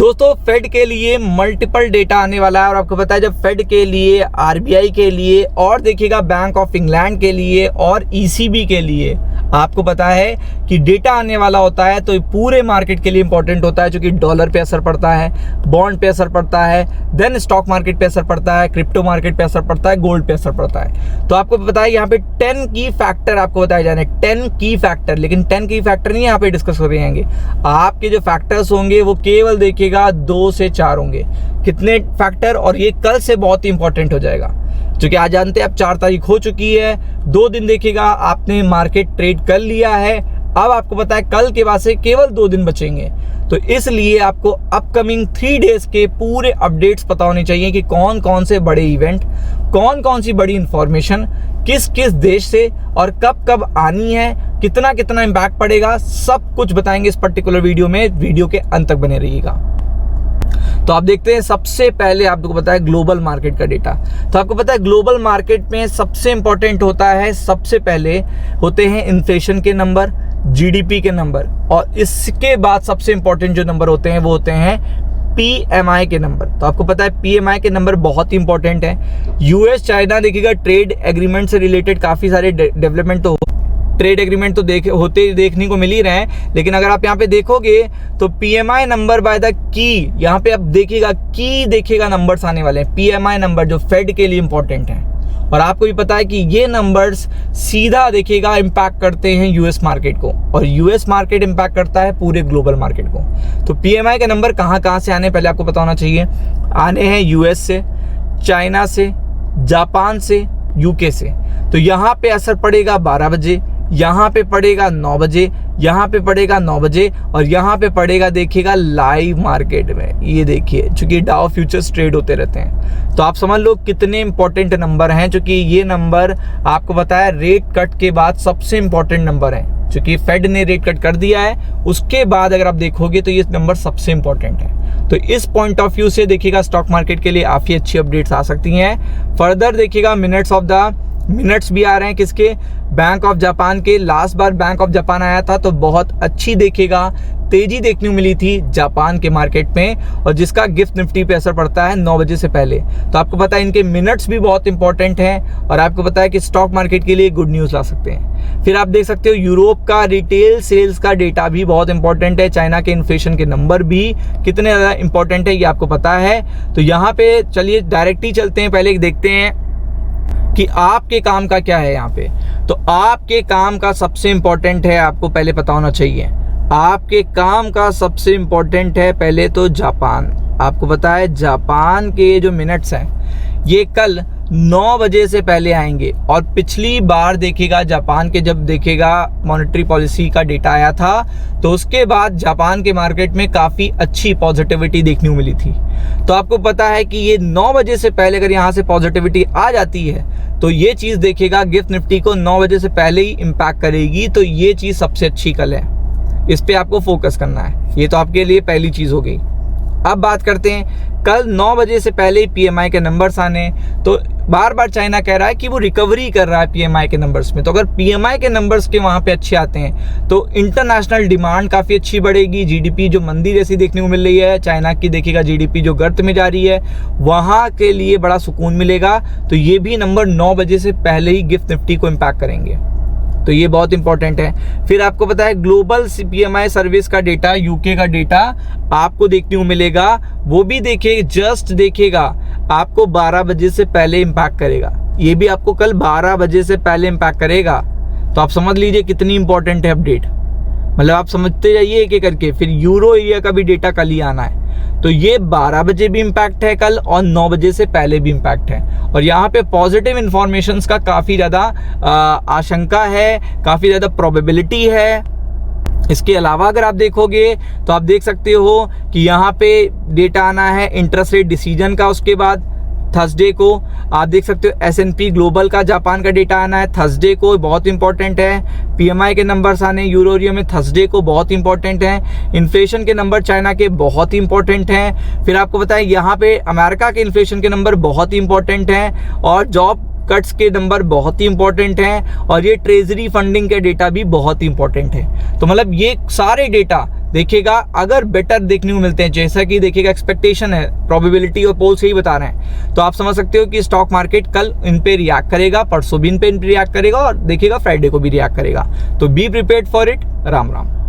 दोस्तों फेड के लिए मल्टीपल डेटा आने वाला है और आपको पता है जब फेड के लिए, आरबीआई के लिए और देखिएगा बैंक ऑफ इंग्लैंड के लिए और ईसीबी के लिए आपको पता है कि डेटा आने वाला होता है तो पूरे मार्केट के लिए इंपॉर्टेंट होता है, जो कि डॉलर पे असर पड़ता है, बॉन्ड पे असर पड़ता है, देन स्टॉक मार्केट पे असर पड़ता है, क्रिप्टो मार्केट पे असर पड़ता है, गोल्ड पे असर पड़ता है। तो आपको पता है यहाँ पे 10 की फैक्टर आपको बताए जाने, 10 की फैक्टर, लेकिन 10 की फैक्टर नहीं यहाँ पे डिस्कस कर रहे हैं। आपके जो फैक्टर्स होंगे वो केवल देखिएगा 2 से 4 होंगे। कितने फैक्टर, और ये कल से बहुत ही इंपॉर्टेंट हो जाएगा, क्योंकि आज जानते हैं अब 4 तारीख हो चुकी है, 2 दिन देखिएगा आपने मार्केट ट्रेड कर लिया है। अब आपको पता है कल के बाद से केवल 2 दिन बचेंगे, तो इसलिए आपको अपकमिंग 3 डेज के पूरे अपडेट्स पता होने चाहिए कि कौन कौन से बड़े इवेंट, कौन कौन सी बड़ी इंफॉर्मेशन किस किस देश से और कब कब आनी है, कितना कितना इम्पैक्ट पड़ेगा, सब कुछ बताएंगे इस पर्टिकुलर वीडियो में। वीडियो के अंत तक बने रहिएगा। तो आप देखते हैं सबसे पहले आपको पता है ग्लोबल मार्केट का डेटा। तो आपको पता है ग्लोबल मार्केट में सबसे इंपॉर्टेंट होता है, सबसे पहले होते हैं इन्फ्लेशन के नंबर, जीडीपी के नंबर, और इसके बाद सबसे इंपॉर्टेंट जो नंबर होते हैं वो होते हैं पीएमआई के नंबर। तो आपको पता है पीएमआई के नंबर बहुत ही इंपॉर्टेंट है। यूएस चाइना देखिएगा ट्रेड एग्रीमेंट से रिलेटेड काफ़ी सारे डेवलपमेंट तो ट्रेड एग्रीमेंट तो होते देखने को मिल ही रहे हैं, लेकिन अगर आप यहाँ पे देखोगे तो PMI number by the key, यहाँ पे आप देखिएगा नंबर्स आने वाले हैं। पीएमआई नंबर जो फेड के लिए इंपॉर्टेंट है, और आपको भी पता है कि ये नंबर्स सीधा देखिएगा इम्पैक्ट करते हैं यूएस मार्केट को, और यूएस मार्केट इम्पैक्ट करता है पूरे ग्लोबल मार्केट को। तो पीएमआई के नंबर कहाँ से आने पहले आपको पता होना चाहिए। आने हैं यूएस से, चाइना से, जापान से, यूके से। तो यहाँ पे असर पड़ेगा 12 बजे, यहाँ पे पड़ेगा 9 बजे, यहाँ पे पड़ेगा 9 बजे, और यहाँ पे पड़ेगा देखिएगा लाइव मार्केट में। ये देखिए, चूंकि डाउ फ्यूचर्स ट्रेड होते रहते हैं, तो आप समझ लो कितने इंपॉर्टेंट नंबर हैं, क्योंकि ये नंबर आपको बताया रेट कट के बाद सबसे इंपॉर्टेंट नंबर है। क्योंकि फेड ने रेट कट कर दिया है, उसके बाद अगर आप देखोगे तो ये नंबर सबसे इंपॉर्टेंट है। तो इस पॉइंट ऑफ व्यू से देखिएगा स्टॉक मार्केट के लिए काफ़ी अच्छी अपडेट्स आ सकती हैं। फर्दर देखिएगा मिनट्स भी आ रहे हैं किसके, बैंक ऑफ जापान के। Last bar bank of Japan आया था तो बहुत अच्छी देखिएगा तेजी देखने को मिली थी जापान के मार्केट में, और जिसका गिफ्ट निफ्टी पे असर पड़ता है 9 बजे से पहले। तो आपको पता है इनके मिनट्स भी बहुत इंपॉर्टेंट हैं, और आपको पता है कि स्टॉक मार्केट के लिए गुड न्यूज़ ला सकते हैं। फिर आप देख सकते हो यूरोप का रिटेल सेल्स का डेटा भी बहुत इंपॉर्टेंट है। चाइना के इन्फ्लेशन के नंबर भी कितने ज़्यादा इंपॉर्टेंट है ये आपको पता है। तो यहाँ पे चलिए डायरेक्ट ही चलते हैं, पहले देखते हैं कि आपके काम का क्या है यहाँ पे। तो आपके काम का सबसे इंपॉर्टेंट है, आपको पहले पता होना चाहिए, आपके काम का सबसे इंपॉर्टेंट है पहले तो जापान। आपको पता है जापान के जो मिनट्स हैं ये कल 9 बजे से पहले आएंगे, और पिछली बार देखिएगा जापान के जब देखिएगा मॉनेटरी पॉलिसी का डेटा आया था तो उसके बाद जापान के मार्केट में काफ़ी अच्छी पॉजिटिविटी देखने को मिली थी। तो आपको पता है कि ये 9 बजे से पहले अगर यहाँ से पॉजिटिविटी आ जाती है तो ये चीज़ देखिएगा गिफ्ट निफ्टी को 9 बजे से पहले ही इम्पैक्ट करेगी। तो ये चीज़ सबसे अच्छी कल है, इस पर आपको फोकस करना है। ये तो आपके लिए पहली चीज़ हो गई। अब बात करते हैं कल 9 बजे से पहले ही पीएमआई के नंबर्स आने। तो बार बार चाइना कह रहा है कि वो रिकवरी कर रहा है पीएमआई के नंबर्स में। तो अगर पीएमआई के नंबर्स के वहाँ पे अच्छे आते हैं तो इंटरनेशनल डिमांड काफ़ी अच्छी बढ़ेगी। जीडीपी जो मंदी जैसी देखने को मिल रही है, चाइना की देखिएगा जीडीपी जो गर्त में जा रही है, वहाँ के लिए बड़ा सुकून मिलेगा। तो ये भी नंबर 9 बजे से पहले ही गिफ्ट निफ्टी को इम्पैक्ट करेंगे, तो ये बहुत इंपॉर्टेंट है। फिर आपको पता है ग्लोबल पीएमआई सर्विस का डेटा, यूके का डेटा आपको देखने को मिलेगा, वो भी देखिए जस्ट देखिएगा आपको 12 बजे से पहले इम्पैक्ट करेगा। ये भी आपको कल 12 बजे से पहले इम्पैक्ट करेगा। तो आप समझ लीजिए कितनी इंपॉर्टेंट है अपडेट, मतलब आप समझते जाइए एक एक करके। फिर यूरो एरिया का भी डेटा कल ही आना है, तो ये 12 बजे भी इम्पैक्ट है कल, और 9 बजे से पहले भी इम्पैक्ट है। और यहाँ पे पॉजिटिव इन्फॉर्मेशंस का काफ़ी ज़्यादा आशंका है, काफ़ी ज़्यादा प्रोबेबिलिटी है। इसके अलावा अगर आप देखोगे तो आप देख सकते हो कि यहाँ पे डेटा आना है इंटरेस्ट रेट डिसीजन का। उसके बाद थर्सडे को आप देख सकते हो S&P ग्लोबल का जापान का डेटा आना है थर्सडे को, बहुत इंपॉर्टेंट है। पीएमआई के नंबर्स आने यूरो एरिया में थर्सडे को, बहुत इंपॉर्टेंट है। इन्फ्लेशन के नंबर चाइना के बहुत ही इंपॉर्टेंट हैं। फिर आपको पता है यहाँ पे अमेरिका के इन्फ्लेशन के नंबर बहुत ही इंपॉर्टेंट हैं, और जॉब कट्स के नंबर बहुत ही इंपॉर्टेंट हैं, और ये ट्रेजरी फंडिंग के डेटा भी बहुत ही इंपॉर्टेंट है। तो मतलब ये सारे डेटा देखिएगा अगर बेटर देखने को मिलते हैं, जैसा कि देखिएगा एक्सपेक्टेशन है, प्रोबेबिलिटी और पोल्स यही बता रहे हैं, तो आप समझ सकते हो कि स्टॉक मार्केट कल इन पे रिएक्ट करेगा, परसों भी इन पे रिएक्ट करेगा और देखिएगा फ्राइडे को भी रिएक्ट करेगा। तो be prepared for it. Ram Ram.